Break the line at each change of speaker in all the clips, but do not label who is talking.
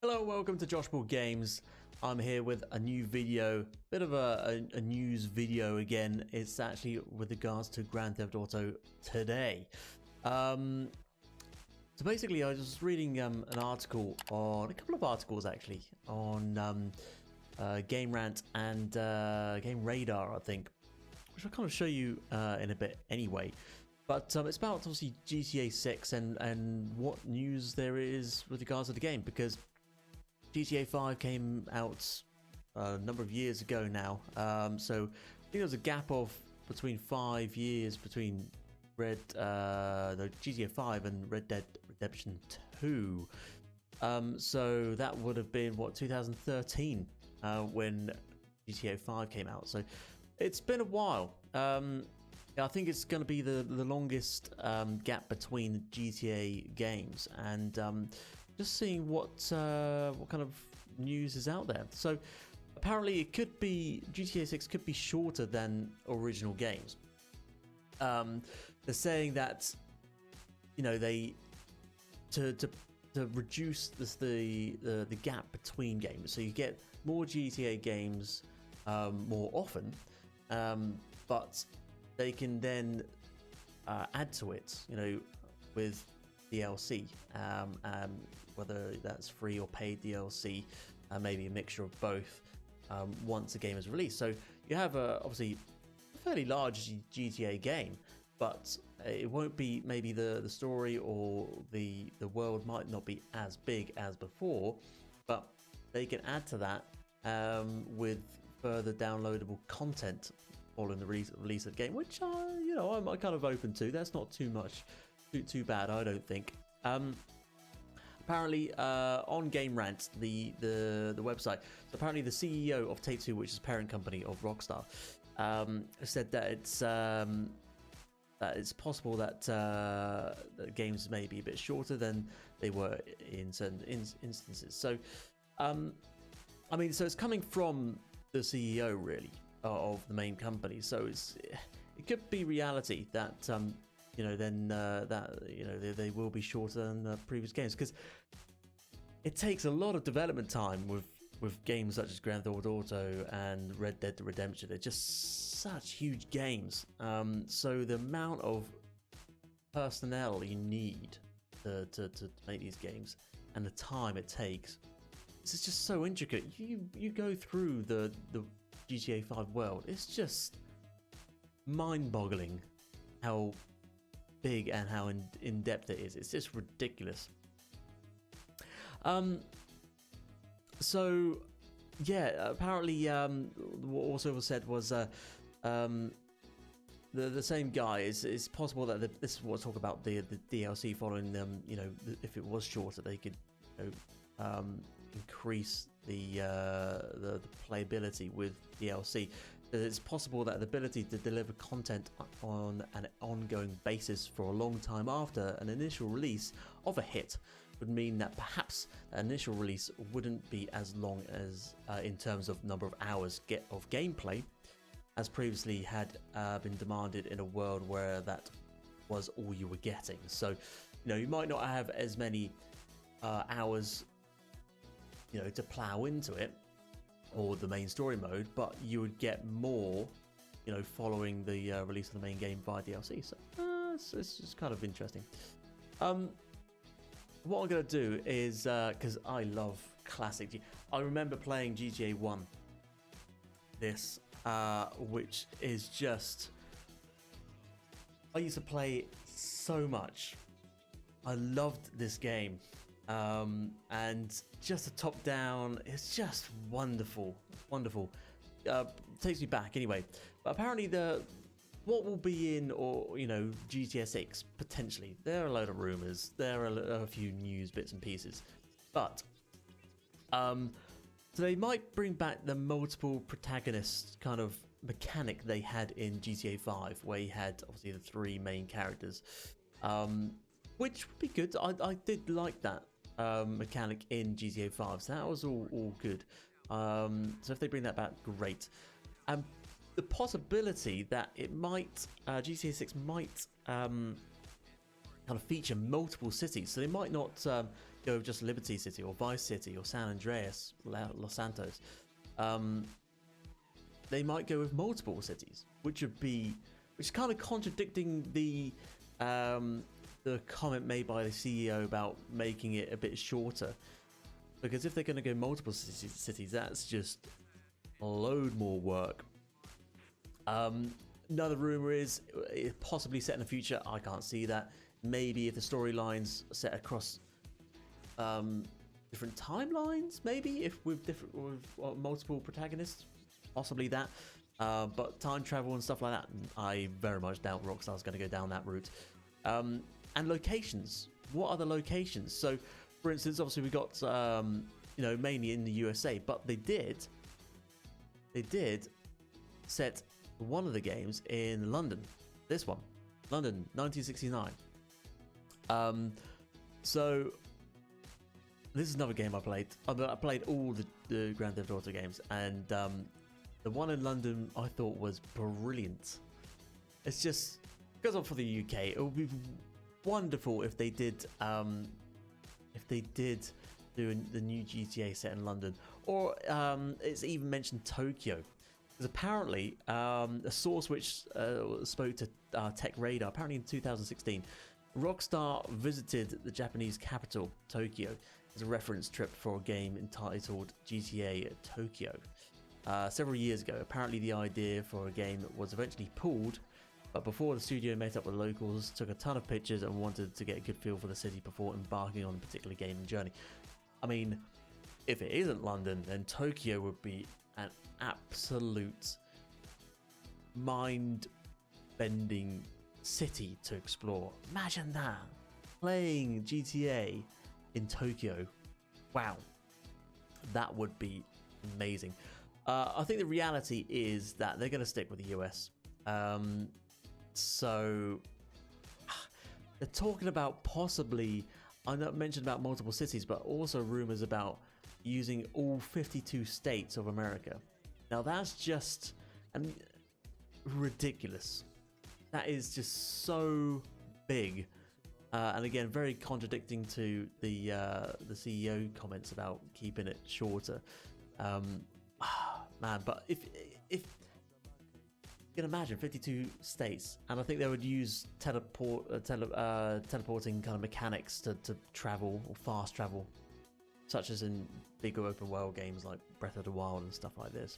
Hello, welcome to JoshPaulGames. I'm here with a new video, bit of a news video again. It's actually with regards to Grand Theft Auto today. So basically, I was reading an article on a couple of articles actually on Game Rant and Game Radar, I think, which I'll kind of show you in a bit anyway. But it's about obviously GTA 6 and what news there is with regards to the game, because GTA 5 came out a number of years ago now, so I think there was a gap of between 5 years between GTA 5 and Red Dead Redemption 2. So that would have been, what, 2013 when GTA 5 came out. So it's been a while. I think it's going to be the longest gap between GTA games, and just seeing what kind of news is out there. So apparently it could be, GTA 6 could be shorter than original games. They're saying that, you know, they to reduce the gap between games, so you get more GTA games more often, but they can then add to it, you know, with DLC, whether that's free or paid DLC, maybe a mixture of both, once a game is released. So you have obviously a fairly large GTA game, but it won't be, maybe the story or the world might not be as big as before, but they can add to that with further downloadable content following the release of the game, which you know, I'm kind of open to. That's not too bad, I don't think. Apparently, on Game Rant, the website, so apparently the CEO of Take-Two, which is a parent company of Rockstar, said that it's possible that the games may be a bit shorter than they were in certain instances. So, I mean, so it's coming from the CEO, really, of the main company. So it could be reality that you know, then that, you know, they will be shorter than the previous games, because it takes a lot of development time with games such as Grand Theft Auto and Red Dead Redemption. They're just such huge games. So the amount of personnel you need to make these games and the time it takes, this is just so intricate. You go through the GTA 5 world, it's just mind-boggling how big and how in depth it is. It's just ridiculous. So yeah, apparently what also was said was the same guy, it's possible that this is what talk about the DLC following them. You know, if it was shorter, they could, you know, increase the playability with DLC. It's possible that the ability to deliver content on an ongoing basis for a long time after an initial release of a hit would mean that perhaps the initial release wouldn't be as long as in terms of number of hours of gameplay as previously had been demanded in a world where that was all you were getting. So, you know, you might not have as many hours, you know, to plow into it, or the main story mode, but you would get more, you know, following the release of the main game via DLC. So it's just kind of interesting. What I'm going to do is, because I love classic, I remember playing GTA 1, which is just, I used to play it so much. I loved this game. And just a top down, it's just wonderful. Takes me back anyway. But apparently what will be in, or, you know, GTA 6 potentially, there are a load of rumors, there are a few news bits and pieces, but so they might bring back the multiple protagonist kind of mechanic they had in GTA 5, where you had obviously the three main characters, which would be good. I did like that mechanic in GTA 5, so that was all good. So if they bring that back, great. The possibility that it might, GTA 6 might kind of feature multiple cities, so they might not go with just Liberty City or Vice City or San Andreas, Los Santos. They might go with multiple cities, which is kind of contradicting the comment made by the CEO about making it a bit shorter. Because if they're going to go multiple cities, that's just a load more work. Another rumor is it possibly set in the future. I can't see that. Maybe if the storyline's set across different timelines, maybe if with multiple protagonists, possibly that. But time travel and stuff like that, I very much doubt Rockstar's going to go down that route. And locations. What are the locations? So, for instance, obviously we got mainly in the USA, but they did set one of the games in London. This one, London, 1969. So this is another game I played. I played all the Grand Theft Auto games, and the one in London I thought was brilliant. It's just because I'm for the UK. It would be wonderful if they did do the new GTA set in London, or it's even mentioned Tokyo. Because apparently, a source which spoke to Tech Radar, apparently in 2016, Rockstar visited the Japanese capital, Tokyo, as a reference trip for a game entitled GTA Tokyo. Several years ago, apparently the idea for a game was eventually pulled, but before the studio met up with locals, took a ton of pictures and wanted to get a good feel for the city before embarking on a particular gaming journey. I mean, if it isn't London, then Tokyo would be an absolute mind-bending city to explore. Imagine that, playing GTA in Tokyo. Wow, that would be amazing. I think the reality is that they're going to stick with the US. So they're talking about possibly, I mentioned about multiple cities, but also rumors about using all 52 states of America. Now that's just ridiculous. That is just so big, and again, very contradicting to the CEO comments about keeping it shorter. Man, but if you can imagine 52 states, and I think they would use teleporting kind of mechanics to travel or fast travel, such as in bigger open world games like Breath of the Wild and stuff like this.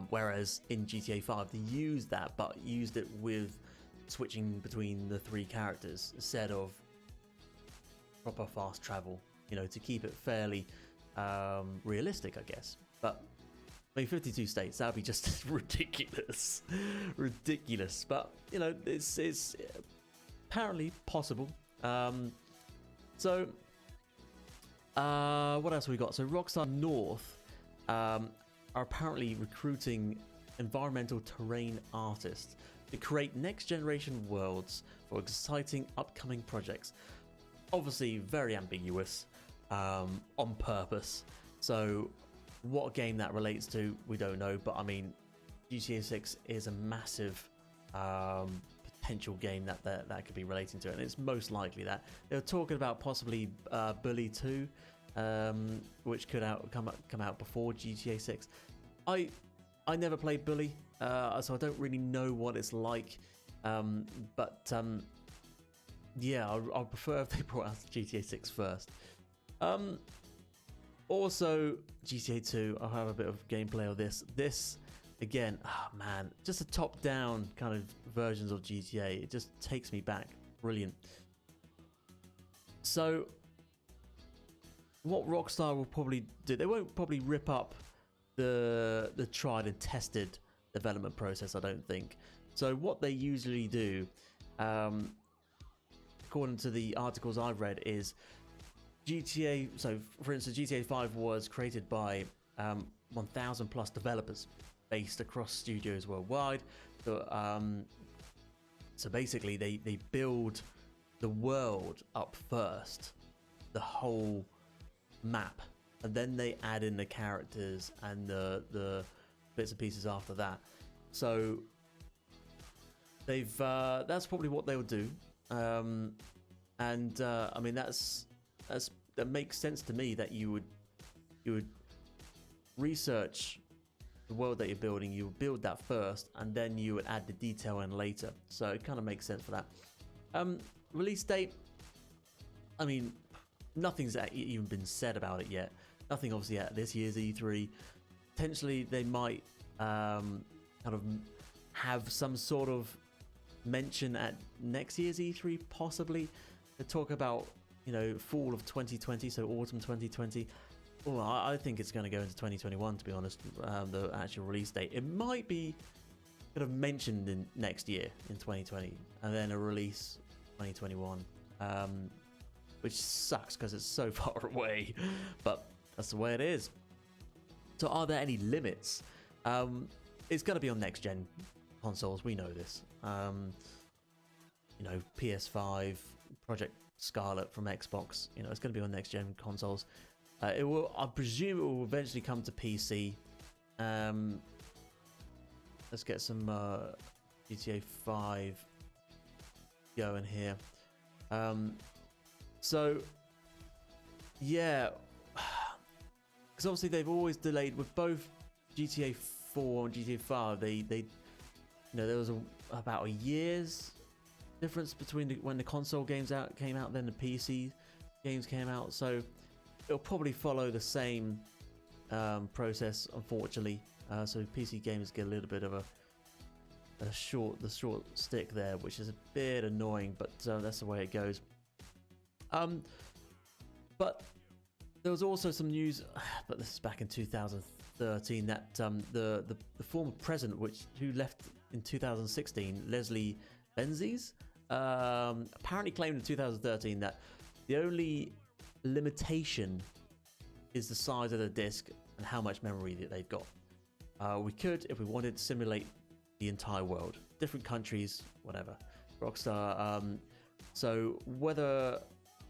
Whereas in GTA 5 they used that, but used it with switching between the three characters instead of proper fast travel, to keep it fairly realistic, I guess. But I mean, 52 states, that would be just ridiculous. But it's apparently possible. So what else have we got? So Rockstar North are apparently recruiting environmental terrain artists to create next generation worlds for exciting upcoming projects. Obviously very ambiguous, on purpose. So what game that relates to, we don't know, but I mean, GTA 6 is a massive potential game that could be relating to it, and it's most likely that. They're talking about possibly Bully 2, which could come out before GTA 6. I never played Bully, so I don't really know what it's like, but yeah, I'll prefer if they brought out GTA 6 first. Also, GTA 2, I'll have a bit of gameplay of this. This, again, man, just a top-down kind of versions of GTA. It just takes me back. Brilliant. So, what Rockstar will probably do, they won't probably rip up the tried and tested development process, I don't think. So, what they usually do, according to the articles I've read, is GTA, so for instance, GTA 5 was created by 1,000 plus developers based across studios worldwide. So basically, they build the world up first, the whole map, and then they add in the characters and the bits and pieces after that. So they've that's probably what they'll do, and I mean that's that makes sense to me that you would research the world that you're building. You would build that first, and then you would add the detail in later. So it kind of makes sense for that. Release date. I mean, nothing's even been said about it yet. Nothing obviously at this year's E3. Potentially they might kind of have some sort of mention at next year's E3, possibly. They talk about, fall of 2020, so autumn 2020. Well, I think it's going to go into 2021, to be honest, the actual release date. It might be kind of mentioned in next year, in 2020, and then a release 2021, which sucks because it's so far away, but that's the way it is. So are there any limits? It's going to be on next-gen consoles, we know this. PS5, Project Scarlet from Xbox, it's going to be on next-gen consoles. I presume it will eventually come to PC. Let's get some GTA 5 going here. So, yeah, because obviously they've always delayed with both GTA 4 and GTA 5. There was about a year's difference between when the console games came out, then the PC games came out. So it'll probably follow the same process, unfortunately. So PC games get a little bit of the short stick there, which is a bit annoying, but that's the way it goes. But there was also some news, but this is back in 2013, that the former president, who left in 2016, Leslie Benzies, apparently claimed in 2013 that the only limitation is the size of the disc and how much memory that they've got. We could, if we wanted, simulate the entire world, different countries, whatever. Rockstar. So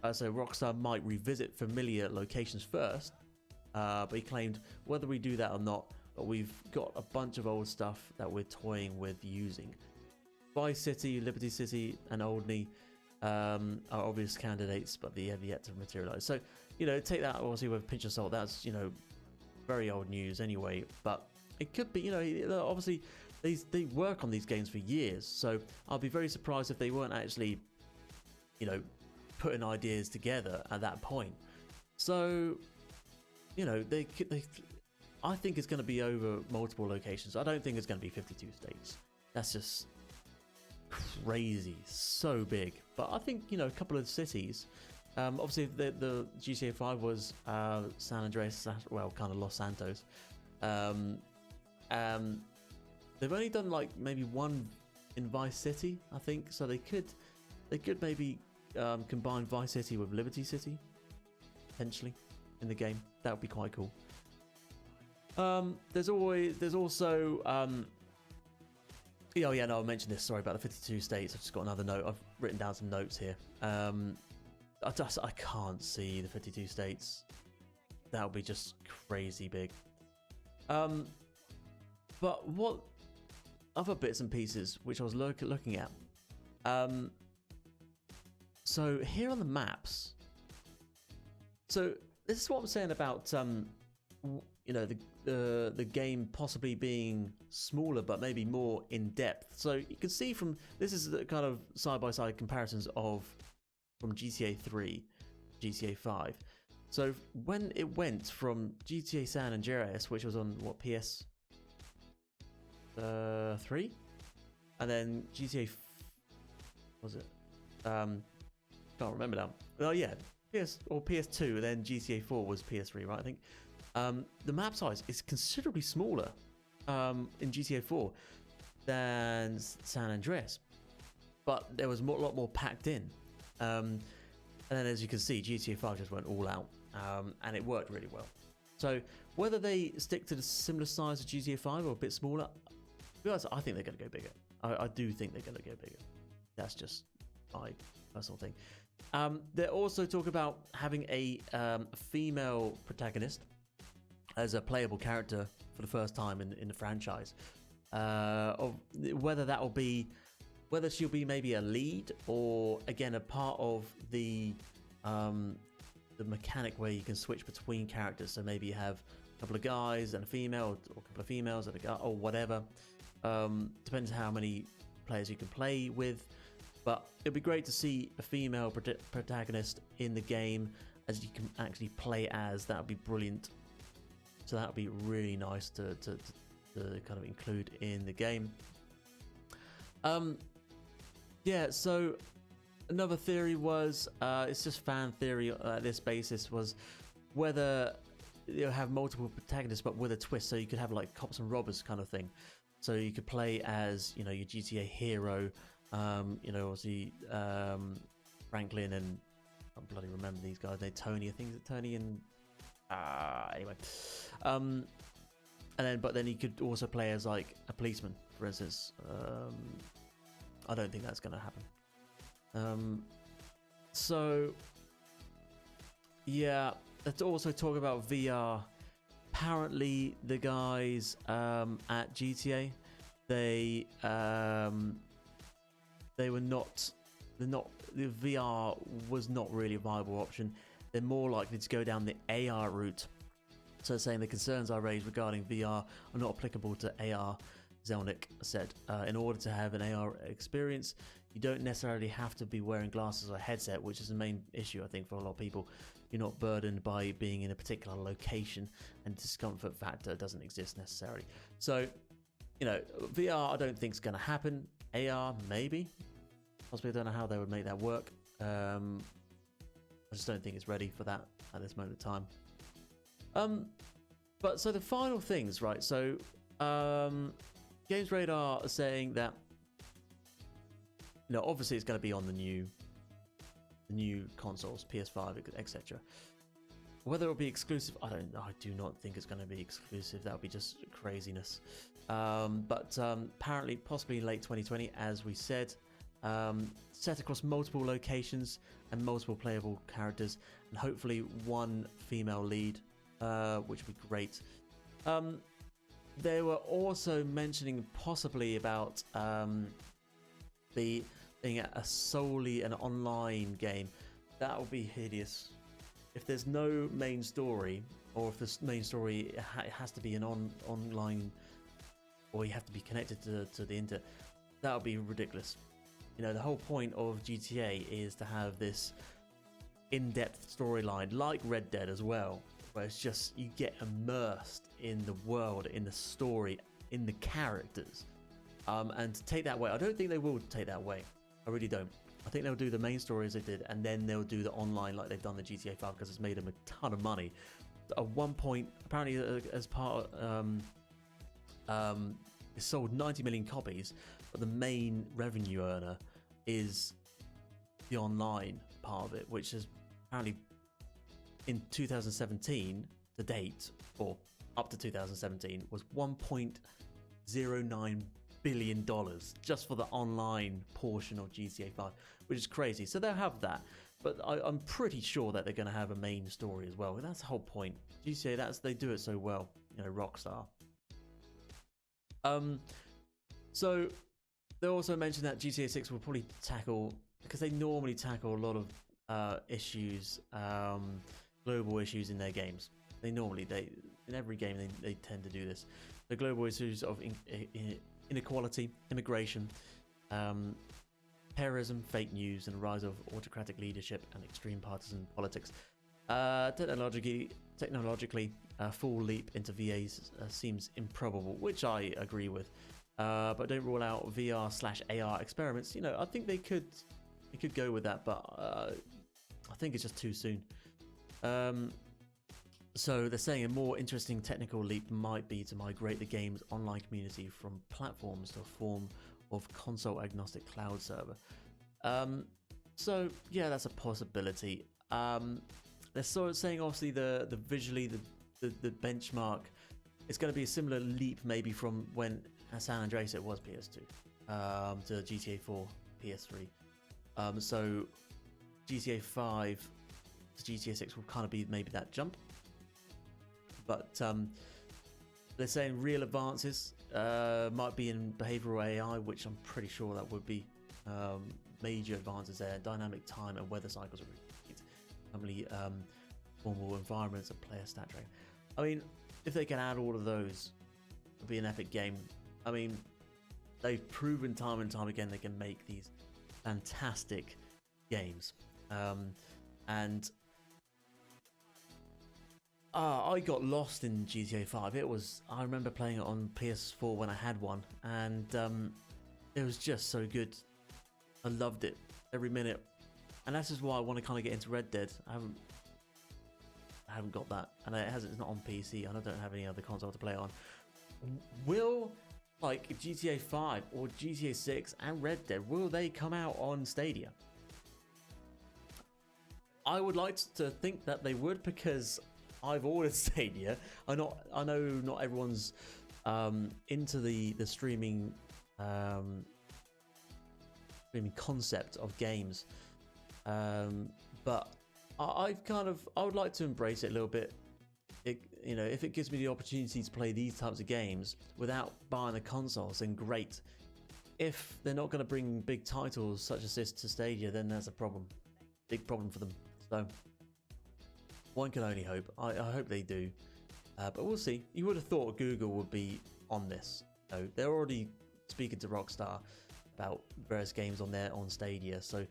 Rockstar might revisit familiar locations first, but he claimed whether we do that or not, but we've got a bunch of old stuff that we're toying with using. Vice City, Liberty City, and Oldney are obvious candidates, but they have yet to materialize. So, take that obviously with a pinch of salt. That's, very old news anyway, but it could be, obviously they work on these games for years. So I'll be very surprised if they weren't actually, putting ideas together at that point. So, I think it's going to be over multiple locations. I don't think it's going to be 52 states. That's just crazy, so big. But I think a couple of cities. Obviously, the GTA 5 was San Andreas, well, kind of Los Santos. They've only done like maybe one in Vice City, I think. So they could maybe combine Vice City with Liberty City, potentially, in the game. That would be quite cool. There's also I mentioned this. Sorry about the 52 states. I've just got another note. I've written down some notes here. I can't see the 52 states. That would be just crazy big. But what other bits and pieces which I was looking at? So here on the maps. So this is what I'm saying about the game possibly being smaller but maybe more in depth. So you can see from this is the kind of side by side comparisons from GTA 3, GTA 5. So when it went from GTA San Andreas, which was on PS 3, and then GTA was it? Can't remember now. Oh yeah, PS2, and then GTA 4 was PS3, right? I think. The map size is considerably smaller in GTA 4 than San Andreas, but there was a lot more packed in. And then, as you can see, GTA 5 just went all out, and it worked really well. So whether they stick to the similar size of GTA 5 or a bit smaller, to be honest, I think they're going to go bigger. I do think they're going to go bigger. That's just my personal thing. They also talk about having a female protagonist as a playable character for the first time in the franchise. Of whether she'll be maybe a lead or again a part of the the mechanic where you can switch between characters. So maybe you have a couple of guys and a female, or a couple of females and a guy, or whatever. Depends how many players you can play with. But it'd be great to see a female protagonist in the game as you can actually play as. That would be brilliant. So that would be really nice to kind of include in the game. Yeah, so another theory was, it's just fan theory at this basis, was whether you have multiple protagonists but with a twist, so you could have like cops and robbers kind of thing. So you could play as, you know, your GTA hero, you know, obviously Franklin and I don't bloody remember these guys. They're Tony, I think it's Tony and anyway. And then, but then you could also play as like a policeman, for instance. I don't think that's going to happen. So yeah, let's also talk about VR. Apparently, the guys at GTA, the VR was not really a viable option. They're more likely to go down the AR route. So saying the concerns I raised regarding VR are not applicable to AR, Zelnick said. In order to have an AR experience, you don't necessarily have to be wearing glasses or a headset, which is the main issue, I think, for a lot of people. You're not burdened by being in a particular location, and discomfort factor doesn't exist necessarily. So, you know, VR I don't think is going to happen. AR, maybe. Possibly, I don't know how they would make that work. I just don't think it's ready for that at this moment in time. But so the final things, right? So, Games Radar are saying that, you know, obviously it's going to be on the new consoles, PS5, etc. Whether it'll be exclusive, I don't know. I do not think it's going to be exclusive. That would be just craziness. But apparently, possibly late 2020, as we said, set across multiple locations and multiple playable characters, and hopefully one female lead, which would be great. They were also mentioning possibly about being a solely an online game. That would be hideous. If there's no main story, or if the main story it has to be an online, or you have to be connected to the internet, that would be ridiculous. You know, the whole point of GTA is to have this in-depth storyline, like Red Dead as well, where it's just you get immersed in the world, in the story, in the characters. And to take that way, I don't think they will take that way. I really don't. I think they'll do the main story as they did, and then they'll do the online like they've done the GTA 5, because it's made them a ton of money. At one point, apparently, as part it sold 90 million copies, but the main revenue earner is the online part of it, which is apparently in 2017 to date, or up to 2017, was $1.09 billion just for the online portion of GTA 5, which is crazy. So they'll have that, but I'm pretty sure that they're going to have a main story as well. That's the whole point. GTA, they do it so well, you know, Rockstar. So they also mentioned that GTA 6 will probably tackle, because they normally tackle a lot of issues, global issues in their games. In every game they tend to do this. The global issues of inequality, immigration, terrorism, fake news, and the rise of autocratic leadership and extreme partisan politics. Technologically, a full leap into VAs seems improbable, which I agree with. But don't rule out VR/AR experiments. You know, I think they could go with that, but I think it's just too soon. So they're saying a more interesting technical leap might be to migrate the game's online community from platforms to a form of console-agnostic cloud server. So yeah, that's a possibility. They're sort of saying obviously the visually the benchmark is going to be a similar leap maybe from when San Andreas it was PS2 to GTA 4 PS3. So GTA 5 to GTA 6 will kind of be maybe that jump. But they're saying real advances might be in behavioral AI, which I'm pretty sure that would be major advances there. Dynamic time and weather cycles are really formal environments and player stat tracking. I mean, if they can add all of those, it'll be an epic game. I mean, they've proven time and time again they can make these fantastic games. And I got lost in GTA 5. I remember playing it on PS4 when I had one, and it was just so good. I loved it every minute, and that's just why I want to kind of get into Red Dead. I haven't got that, and it's not on PC, and I don't have any other console to play on. Will like GTA 5 or GTA 6 and Red Dead, will they come out on Stadia? I would like to think that they would, because I've ordered Stadia. I know not everyone's into the streaming concept of games, but I would like to embrace it a little bit. If it gives me the opportunity to play these types of games without buying the consoles, then great. If they're not going to bring big titles such as this to Stadia, then there's a problem, big problem for them. So one can only hope. I hope they do, but we'll see. You would have thought Google would be on this. So they're already speaking to Rockstar about various games on Stadia. So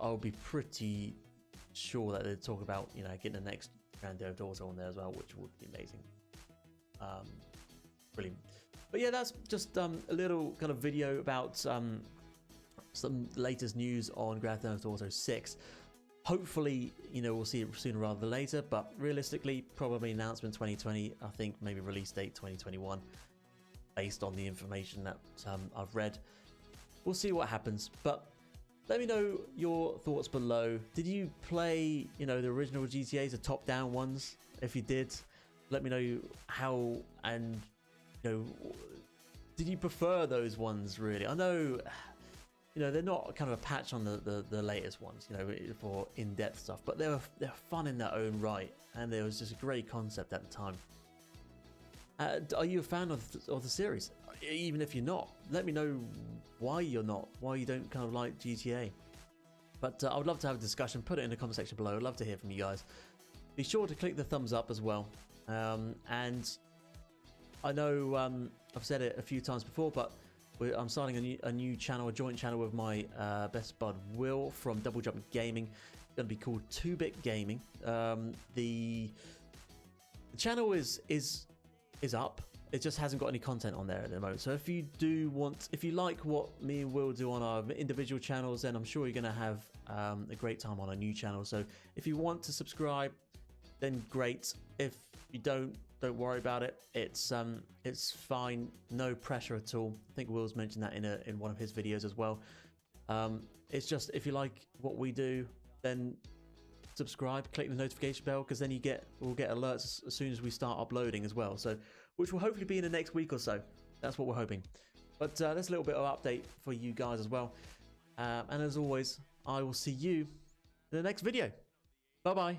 I'll be pretty sure that they'd talk about getting the next Grand Theft Auto on there as well, which would be amazing. Brilliant. But yeah, that's just a little kind of video about some latest news on Grand Theft Auto 6. Hopefully, we'll see it sooner rather than later, but realistically, probably announcement 2020. I think maybe release date 2021, based on the information that I've read. We'll see what happens, but let me know your thoughts below. Did you play, the original GTAs, the top-down ones? If you did, let me know how, and did you prefer those ones really? I know, they're not kind of a patch on the latest ones, for in-depth stuff, but they're fun in their own right, and there was just a great concept at the time. Are you a fan of the series? Even if you're not, let me know why you're not, why you don't kind of like GTA. But I would love to have a discussion. Put it in the comment section below. I'd love to hear from you guys. Be sure to click the thumbs up as well. And I know I've said it a few times before, but I'm starting a new channel, a joint channel with my best bud Will from Double Jump Gaming. It's going to be called 2-Bit Gaming. The channel is up. It just hasn't got any content on there at the moment. So if you like what me and Will do on our individual channels, then I'm sure you're going to have a great time on a new channel. So if you want to subscribe, then great. If you don't worry about it. It's fine. No pressure at all. I think Will's mentioned that in one of his videos as well. It's just, if you like what we do, then subscribe, click the notification bell, because then we'll get alerts as soon as we start uploading as well. So, which will hopefully be in the next week or so. That's what we're hoping. But that's a little bit of update for you guys as well. And as always, I will see you in the next video. Bye bye.